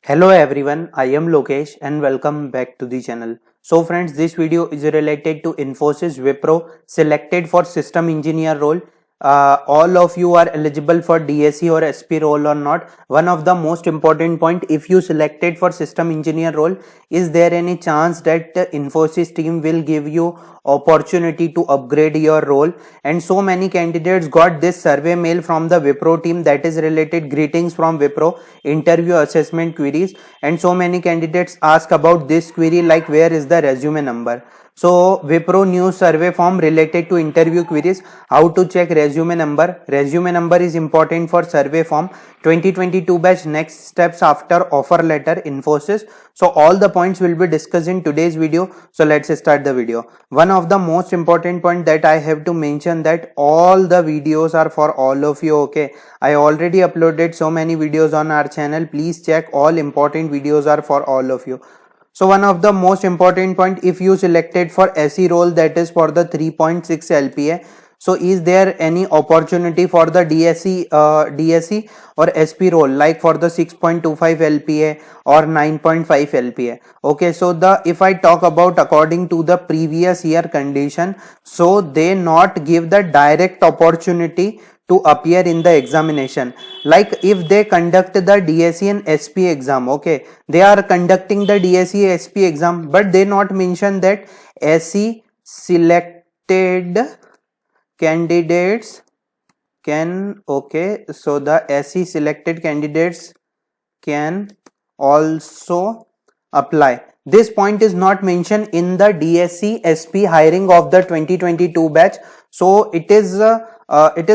Hello everyone, I am Lokesh and welcome back to the channel. So friends, this video is related to Infosys Wipro selected for system engineer role. All of you are eligible for DSE or SP role or not. One of the most important point, if you selected for system engineer role, is there any chance that Infosys team will give you opportunity to upgrade your role? And so many candidates got this survey mail from the Wipro team that is related greetings from Wipro interview assessment queries, and so many candidates ask about this query like where is the resume number. So Wipro new survey form related to interview queries, how to check resume number. Resume number is important for survey form. 2022 batch next steps after offer letter Infosys. So all the points will be discussed in today's video. So let's start the video. One of the most important point that I have to mention that all the videos are for all of you. Okay, I already uploaded so many videos on our channel. Please check, all important videos are for all of you. So one of the most important point, if you selected for SE role, that is for the 3.6 LPA. So is there any opportunity for the DSE or SP role like for the 6.25 LPA or 9.5 LPA? Okay, so if I talk about according to the previous year condition, so they not give the direct opportunity to appear in the examination. Like if they conduct the DSE and SP exam, okay, they are conducting the DSE SP exam, but they not mention that SE selected candidates can, okay, so the SE selected candidates can also apply. This point is not mentioned in the DSE SP hiring of the 2022 batch. So it is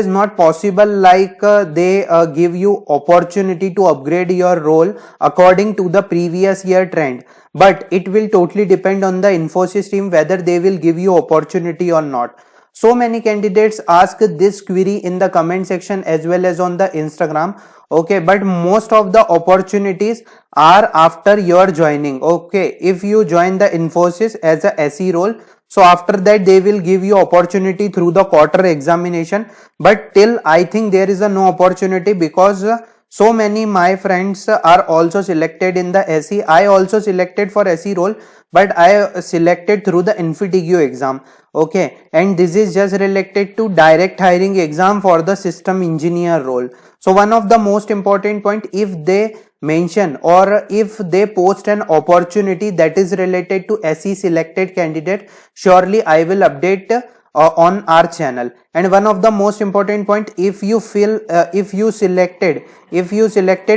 not possible like they give you opportunity to upgrade your role according to the previous year trend, but it will totally depend on the Infosys team whether they will give you opportunity or not. So many candidates ask this query in the comment section as well as on the Instagram. Okay, but most of the opportunities are after your joining. Okay, if you join the Infosys as a SE role, so after that they will give you opportunity through the quarter examination, but till I think there is a no opportunity because so many my friends are also selected in the SE. I also selected for SE role, but I selected through the Infitigue exam. Okay, and this is just related to direct hiring exam for the system engineer role. So one of the most important point, if they mention or if they post an opportunity that is related to SE selected candidate, surely I will update on our channel. And one of the most important point, if you feel if you selected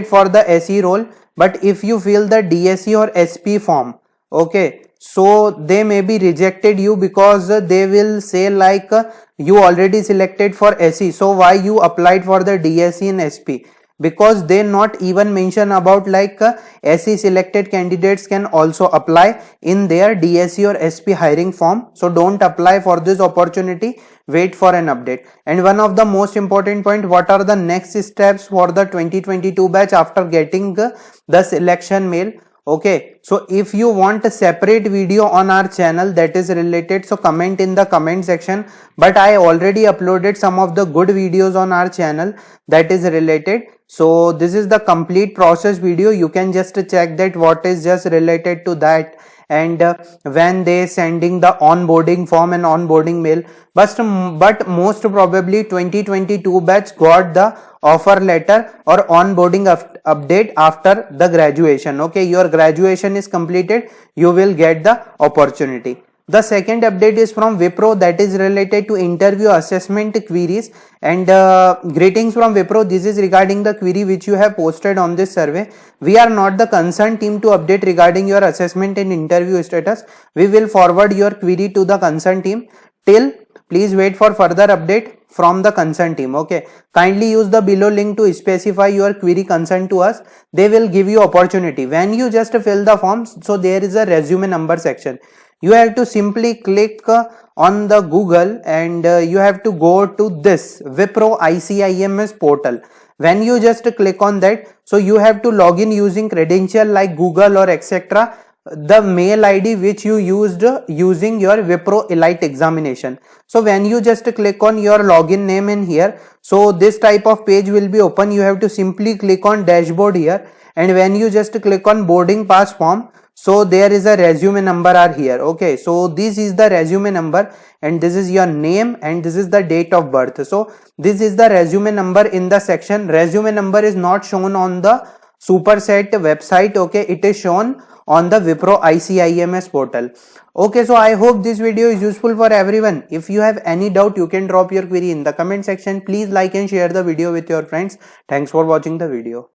for the SE role, but if you fill the DSE or SP form, okay, so they may be rejected you because they will say like you already selected for SE, so why you applied for the DSE and SP? Because they not even mention about like SE selected candidates can also apply in their DSE or SP hiring form. So don't apply for this opportunity, wait for an update. And one of the most important point, what are the next steps for the 2022 batch after getting the selection mail? Okay, so if you want a separate video on our channel that is related, so comment in the comment section, but I already uploaded some of the good videos on our channel that is related. So this is the complete process video, you can just check that what is just related to that, and when they sending the onboarding form and onboarding mail. But most probably 2022 batch got the offer letter or onboarding update after the graduation. Okay, your graduation is completed, you will get the opportunity. The second update is from Wipro that is related to interview assessment queries, and greetings from Wipro. This is regarding the query which you have posted on this survey. We are not the concerned team to update regarding your assessment and interview status. We will forward your query to the concerned team. Till please wait for further update from the concerned team. Okay, kindly use the below link to specify your query concern to us. They will give you opportunity. When you just fill the forms, so there is a resume number section. You have to simply click on the Google and you have to go to this Wipro ICIMS portal. When you just click on that, so you have to log in using credential like Google or etc, the mail ID which you used using your Wipro Elite examination. So when you just click on your login name in here, so this type of page will be open. You have to simply click on dashboard here, and when you just click on boarding pass form, so there is a resume number are here. Okay, so this is the resume number and this is your name and this is the date of birth. So this is the resume number in the section. Resume number is not shown on the Superset website. Okay, it is shown on the Wipro ICIMS portal. Okay, so I hope this video is useful for everyone. If you have any doubt, you can drop your query in the comment section. Please like and share the video with your friends. Thanks for watching the video.